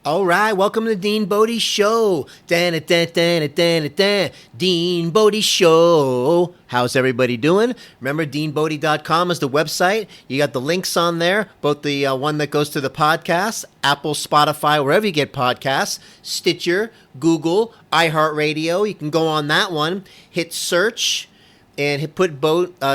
All right, welcome to the Dean Bodie Show. Dean Bodie Show. How's everybody doing? Remember, deanbodie.com is the website. You got the links on there, both the one that goes to the podcast, Apple, Spotify, wherever you get podcasts, Stitcher, Google, iHeartRadio. You can go on that one, hit search, and put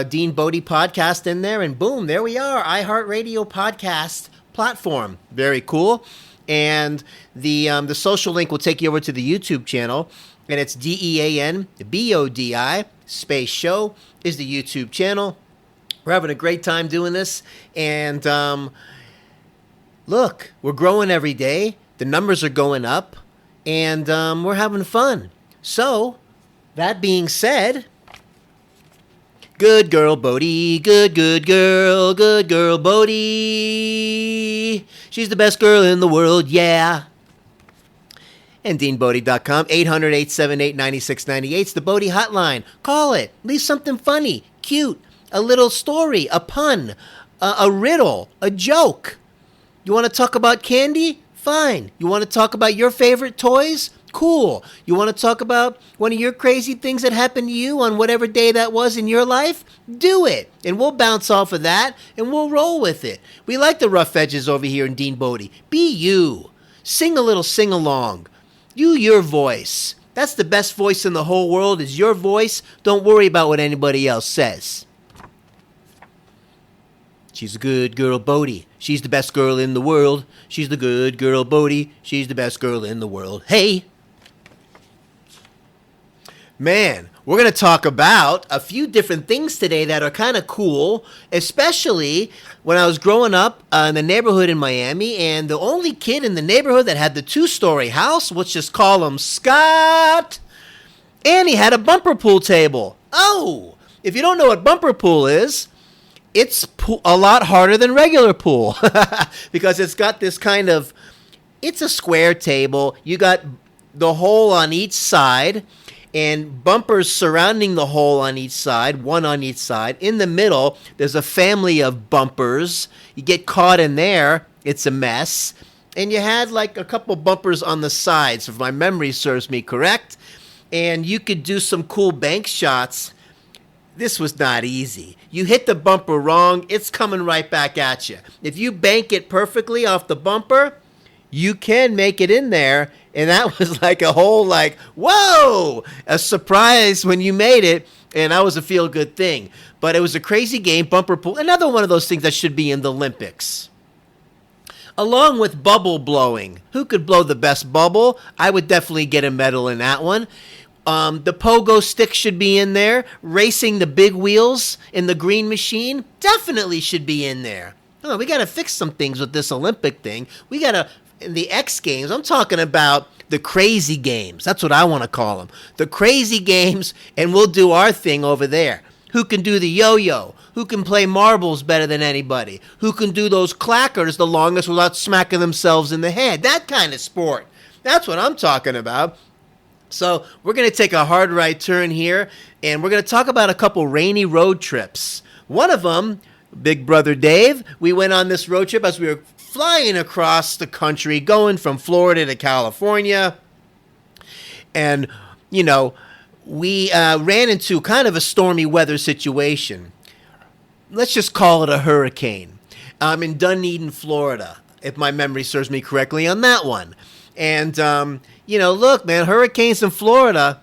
Dean Bodie Podcast in there, and boom, there we are, iHeartRadio podcast platform. Very cool. And the social link will take you over to the YouTube channel, and it's DEANBODI space show is the YouTube channel. We're having a great time doing this, and look, we're growing every day. The numbers are going up, and we're having fun. So, that being said, good girl, Bodie. Good girl Bodie. She's the best girl in the world, yeah. And DeanBodie.com, 800-878-9698. It's the Bodie hotline. Call it. Leave something funny, cute, a little story, a pun, a riddle, a joke. You want to talk about candy? Fine. You want to talk about your favorite toys? Cool. You want to talk about one of your crazy things that happened to you on whatever day that was in your life? Do it. And we'll bounce off of that, and we'll roll with it. We like the rough edges over here in Dean Bodie. Be you. Sing a little sing-along. Your voice. That's the best voice in the whole world is your voice. Don't worry about what anybody else says. She's a good girl, Bodie. She's the best girl in the world. She's the good girl, Bodie. She's the best girl in the world. Hey! Man, we're going to talk about a few different things today that are kind of cool, especially when I was growing up in the neighborhood in Miami, and the only kid in the neighborhood that had the 2-story house, let's just call him Scott, and he had a bumper pool table. Oh, if you don't know what bumper pool is, it's a lot harder than regular pool because it's got this kind of, it's a square table. You got the hole on each side, and bumpers surrounding the hole on each side, one on each side. In the middle, there's a family of bumpers. You get caught in there, it's a mess. And you had like a couple bumpers on the sides, if my memory serves me correct. And you could do some cool bank shots. This was not easy. You hit the bumper wrong, it's coming right back at you. If you bank it perfectly off the bumper, you can make it in there. And that was like a whole like, whoa, a surprise when you made it. And that was a feel-good thing. But it was a crazy game, bumper pool. Another one of those things that should be in the Olympics. Along with bubble blowing. Who could blow the best bubble? I would definitely get a medal in that one. The pogo stick should be in there. Racing the big wheels in the green machine definitely should be in there. Oh, we got to fix some things with this Olympic thing. We got to... In the X Games, I'm talking about the crazy games. That's what I want to call them. The crazy games, and we'll do our thing over there. Who can do the yo-yo? Who can play marbles better than anybody? Who can do those clackers the longest without smacking themselves in the head? That kind of sport. That's what I'm talking about. So we're going to take a hard right turn here, and we're going to talk about a couple rainy road trips. One of them, Big Brother Dave, we went on this road trip as we were flying across the country, going from Florida to California. And, you know, we ran into kind of a stormy weather situation. Let's just call it a hurricane. In Dunedin, Florida, if my memory serves me correctly on that one. And, you know, look, man, hurricanes in Florida,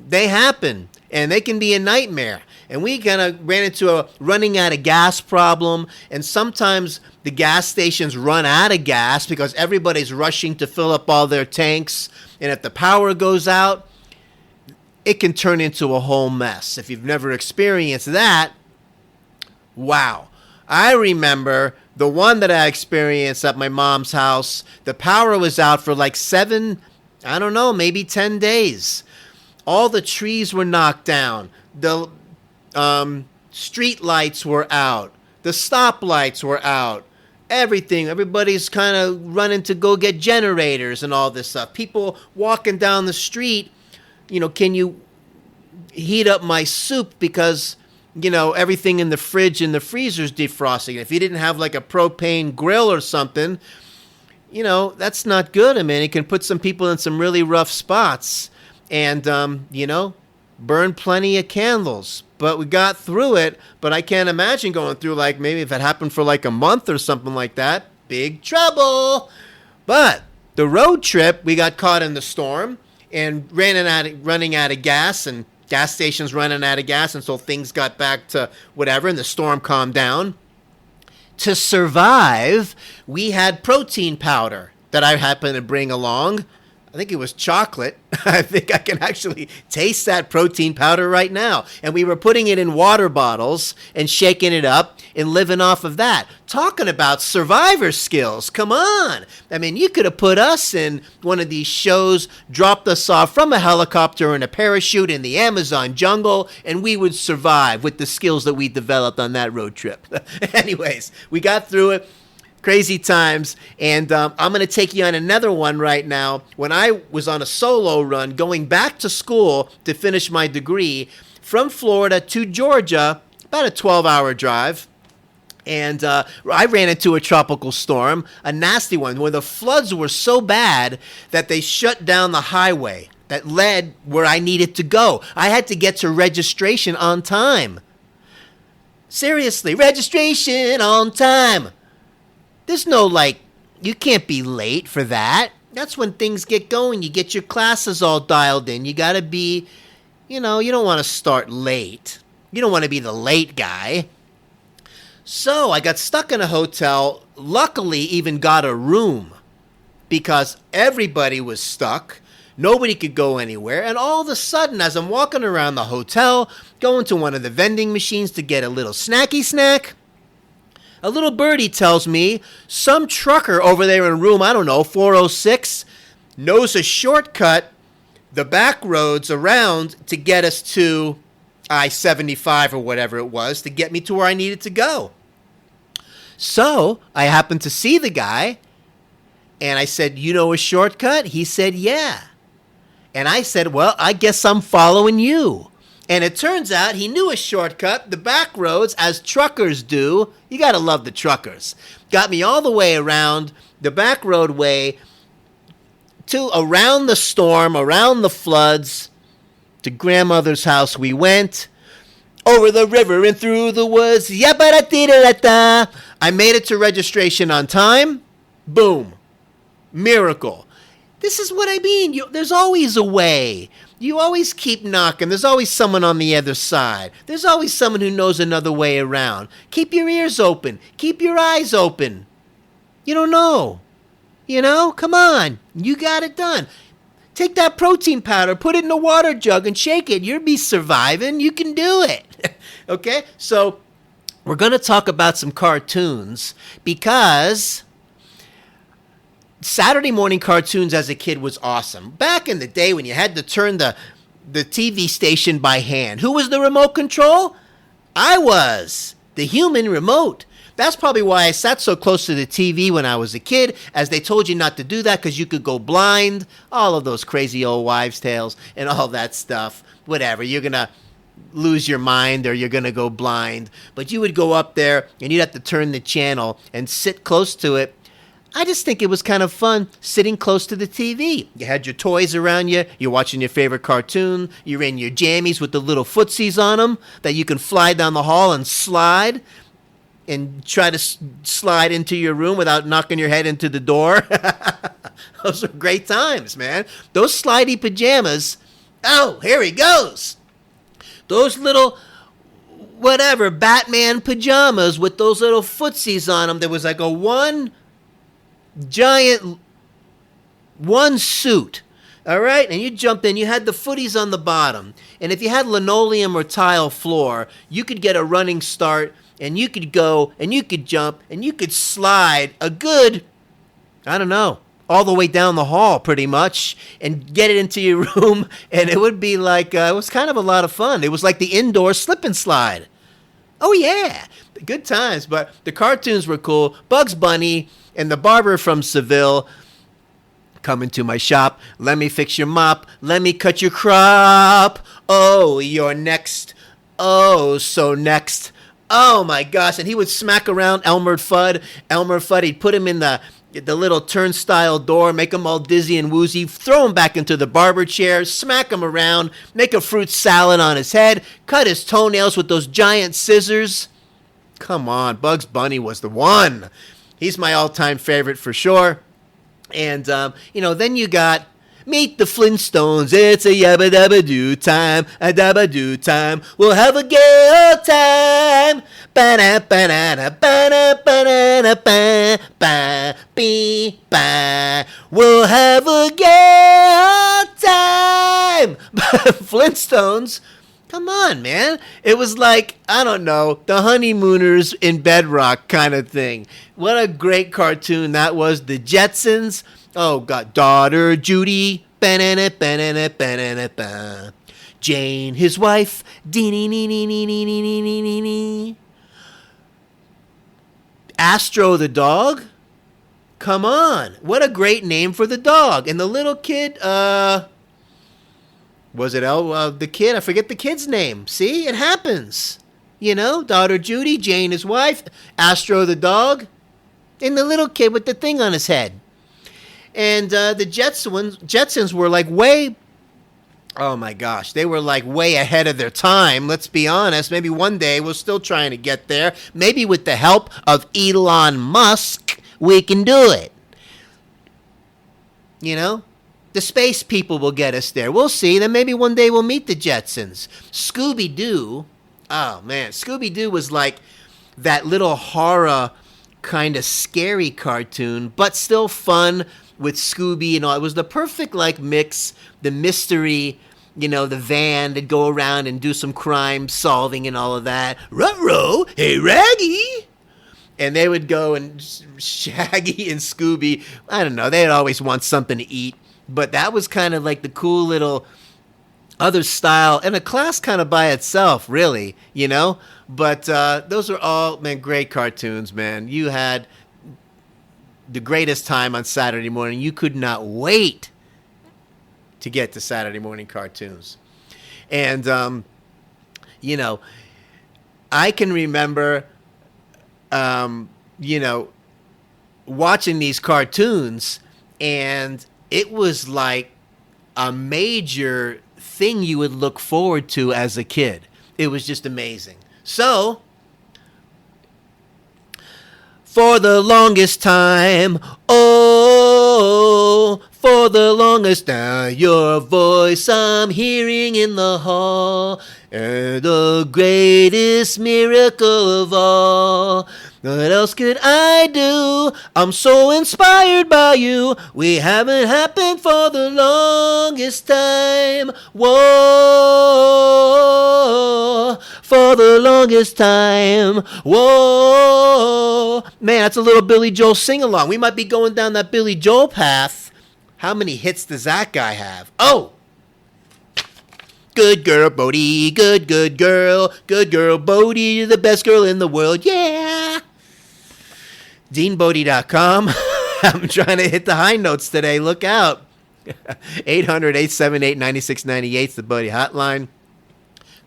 they happen. And they can be a nightmare. And we kind of ran into a running out of gas problem. And sometimes the gas stations run out of gas because everybody's rushing to fill up all their tanks. And if the power goes out, it can turn into a whole mess. If you've never experienced that, wow. I remember the one that I experienced at my mom's house. The power was out for like 7, I don't know, maybe 10 days. All the trees were knocked down. The street lights were out. The stoplights were out. Everything. Everybody's kind of running to go get generators and all this stuff. People walking down the street, you know, can you heat up my soup because, you know, everything in the fridge and the freezer's defrosting. If you didn't have like a propane grill or something, that's not good. I mean, it can put some people in some really rough spots and, burn plenty of candles. But we got through it. But I can't imagine going through, like, maybe if it happened for like a month or something like that. Big trouble. But the road trip, we got caught in the storm and running out of gas, and gas stations running out of gas. And so things got back to whatever, and the storm calmed down. To survive, we had protein powder that I happened to bring along. I think it was chocolate. I think I can actually taste that protein powder right now. And we were putting it in water bottles and shaking it up and living off of that. Talking about survivor skills. Come on. I mean, you could have put us in one of these shows, dropped us off from a helicopter in a parachute in the Amazon jungle, and we would survive with the skills that we developed on that road trip. Anyways, we got through it. Crazy times, and I'm going to take you on another one right now. When I was on a solo run going back to school to finish my degree from Florida to Georgia, about a 12-hour drive, and I ran into a tropical storm, a nasty one, where the floods were so bad that they shut down the highway that led where I needed to go. I had to get to registration on time. Seriously, registration on time. There's no, you can't be late for that. That's when things get going. You get your classes all dialed in. You got to be, you don't want to start late. You don't want to be the late guy. So I got stuck in a hotel, luckily even got a room because everybody was stuck. Nobody could go anywhere. And all of a sudden, as I'm walking around the hotel, going to one of the vending machines to get a little snacky snack, a little birdie tells me some trucker over there in room, 406, knows a shortcut, the back roads around to get us to I-75 or whatever it was, to get me to where I needed to go. So I happened to see the guy, and I said, "You know a shortcut?" He said, "Yeah." And I said, "Well, I guess I'm following you." And it turns out he knew a shortcut, the back roads, as truckers do. You got to love the truckers. Got me all the way around the back roadway to around the storm, around the floods. To grandmother's house we went. Over the river and through the woods. Yabba-da-dee-da-da-da. I made it to registration on time. Boom. Miracle. This is what I mean. There's always a way. You always keep knocking. There's always someone on the other side. There's always someone who knows another way around. Keep your ears open. Keep your eyes open. You don't know. Come on. You got it done. Take that protein powder, put it in a water jug and shake it. You'll be surviving. You can do it. Okay? So we're going to talk about some cartoons because Saturday morning cartoons as a kid was awesome. Back in the day when you had to turn the TV station by hand. Who was the remote control? I was. The human remote. That's probably why I sat so close to the TV when I was a kid, as they told you not to do that because you could go blind. All of those crazy old wives' tales and all that stuff. Whatever. You're going to lose your mind or you're going to go blind. But you would go up there and you'd have to turn the channel and sit close to it. I just think it was kind of fun sitting close to the TV. You had your toys around you. You're watching your favorite cartoon. You're in your jammies with the little footsies on them that you can fly down the hall and slide and try to slide into your room without knocking your head into the door. Those are great times, man. Those slidey pajamas. Oh, here he goes. Those little Batman pajamas with those little footsies on them. There was like a one suit, all right? And you jumped in, you had the footies on the bottom. And if you had linoleum or tile floor, you could get a running start, and you could go, and you could jump, and you could slide a good, all the way down the hall pretty much, and get it into your room, and it would be like, it was kind of a lot of fun. It was like the indoor slip and slide. Oh, yeah. Good times, but the cartoons were cool. Bugs Bunny and the barber from Seville, come into my shop. Let me fix your mop. Let me cut your crop. Oh, you're next. Oh, so next. Oh, my gosh. And he would smack around Elmer Fudd. He'd put him in the Get the little turnstile door, make him all dizzy and woozy, throw him back into the barber chair, smack him around, make a fruit salad on his head, cut his toenails with those giant scissors. Come on, Bugs Bunny was the one. He's my all-time favorite for sure. And, then you got Meet the Flintstones. It's a yabba dabba doo time, a dabba doo time. We'll have a gay old time. Ba-da, ba-da, ba-da, ba-da, ba, ba, bee, ba. We'll have a gay old time. Flintstones. Come on, man. It was like, I don't know, the honeymooners in Bedrock kind of thing. What a great cartoon that was. The Jetsons. Oh, God. Daughter Judy. Ba-na-na, ba-na-na, ba-na-na, ba. Jane, his wife. Dee-nee-nee-nee-nee-nee-nee-nee-nee. Astro the dog. Come on. What a great name for the dog. And the little kid, was it the kid? I forget the kid's name. See, it happens. Daughter Judy, Jane, his wife, Astro the dog, and the little kid with the thing on his head. And the Jetsons were like oh my gosh, they were like way ahead of their time. Let's be honest. Maybe one day we're still trying to get there. Maybe with the help of Elon Musk, we can do it. The space people will get us there. We'll see. Then maybe one day we'll meet the Jetsons. Scooby Doo. Oh, man. Scooby Doo was like that little horror kind of scary cartoon, but still fun with Scooby and all. It was the perfect mix. The mystery, the van that'd go around and do some crime solving and all of that. Ruh-roh. Hey, Raggy. And they would go and Shaggy and Scooby, I don't know, they'd always want something to eat. But that was kind of like the cool little other style and a class kind of by itself, really, But those were all, man, great cartoons, man. You had the greatest time on Saturday morning. You could not wait to get to Saturday morning cartoons. And, I can remember, watching these cartoons, and it was like a major thing you would look forward to as a kid. It was just amazing. So, for the longest time, for the longest time, your voice I'm hearing in the hall, and the greatest miracle of all. What else could I do? I'm so inspired by you. We haven't happened for the longest time. Whoa, for the longest time. Whoa. Man, that's a little Billy Joel sing-along. We might be going down that Billy Joel path. How many hits does that guy have? Oh! Good girl, Bodie. Good girl. Good girl, Bodie. You're the best girl in the world. Yeah! DeanBodie.com. I'm trying to hit the high notes today. Look out. 800-878-9698 is the Bodie hotline.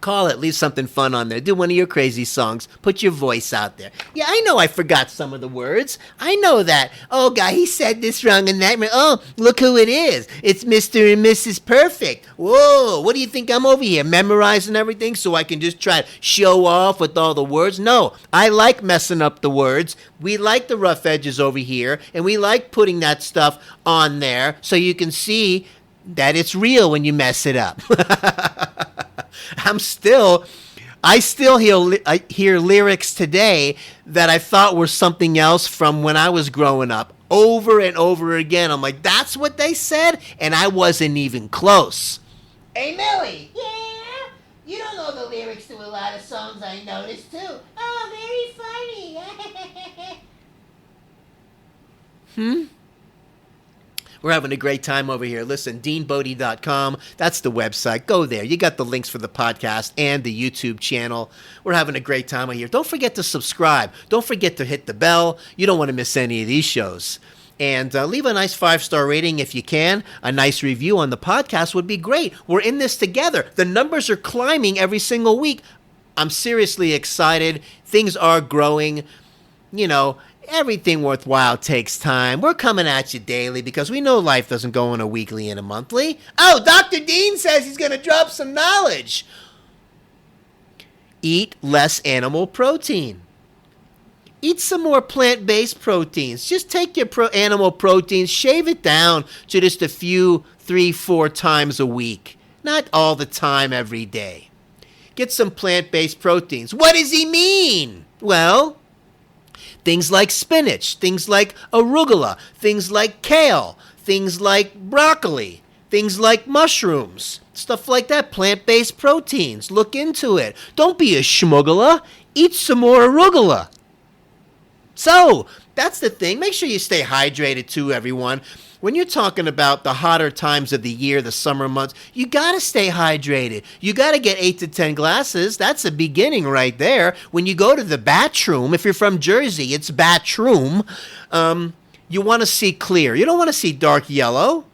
Call it. Leave something fun on there. Do one of your crazy songs. Put your voice out there. Yeah, I know I forgot some of the words. I know that. Oh, God, he said this wrong and that. Oh, look who it is. It's Mr. and Mrs. Perfect. Whoa, what do you think I'm over here, memorizing everything so I can just try to show off with all the words? No, I like messing up the words. We like the rough edges over here, and we like putting that stuff on there so you can see that it's real when you mess it up. I still hear lyrics today that I thought were something else from when I was growing up over and over again. I'm like, that's what they said? And I wasn't even close. Hey, Millie. Yeah? You don't know the lyrics to a lot of songs I noticed, too. Oh, very funny. We're having a great time over here. Listen, DeanBodie.com. That's the website. Go there. You got the links for the podcast and the YouTube channel. We're having a great time over here. Don't forget to subscribe. Don't forget to hit the bell. You don't want to miss any of these shows. And leave a nice 5-star rating if you can. A nice review on the podcast would be great. We're in this together. The numbers are climbing every single week. I'm seriously excited. Things are growing, Everything worthwhile takes time. We're coming at you daily because we know life doesn't go in a weekly and a monthly. Oh, Dr. Dean says he's going to drop some knowledge. Eat less animal protein. Eat some more plant-based proteins. Just take your animal proteins, shave it down to just a few, 3-4 times a week. Not all the time every day. Get some plant-based proteins. What does he mean? Well, things like spinach, things like arugula, things like kale, things like broccoli, things like mushrooms, stuff like that, plant-based proteins. Look into it. Don't be a schmuggler. Eat some more arugula. So, that's the thing. Make sure you stay hydrated too, everyone. When you're talking about the hotter times of the year, the summer months, you got to stay hydrated. You got to get 8 to 10 glasses. That's a beginning right there. When you go to the bathroom, if you're from Jersey, it's bathroom, you want to see clear. You don't want to see dark yellow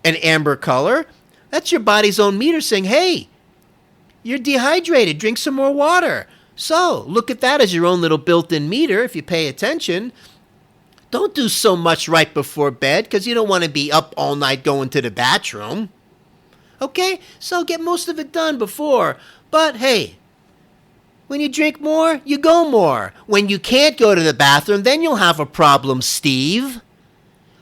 and amber color. That's your body's own meter saying, hey, you're dehydrated. Drink some more water. So, look at that as your own little built-in meter if you pay attention. Don't do so much right before bed because you don't want to be up all night going to the bathroom. Okay? So get most of it done before. But hey, when you drink more, you go more. When you can't go to the bathroom, then you'll have a problem, Steve.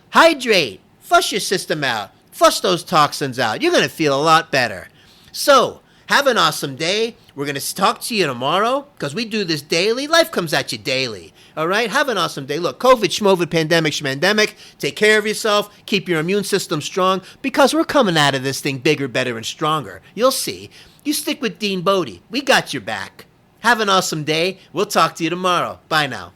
Hydrate. Flush your system out. Flush those toxins out. You're going to feel a lot better. So, have an awesome day. We're going to talk to you tomorrow because we do this daily. Life comes at you daily. All right? Have an awesome day. Look, COVID, schmovid, pandemic, schmandemic. Take care of yourself. Keep your immune system strong because we're coming out of this thing bigger, better, and stronger. You'll see. You stick with Dean Bodie. We got your back. Have an awesome day. We'll talk to you tomorrow. Bye now.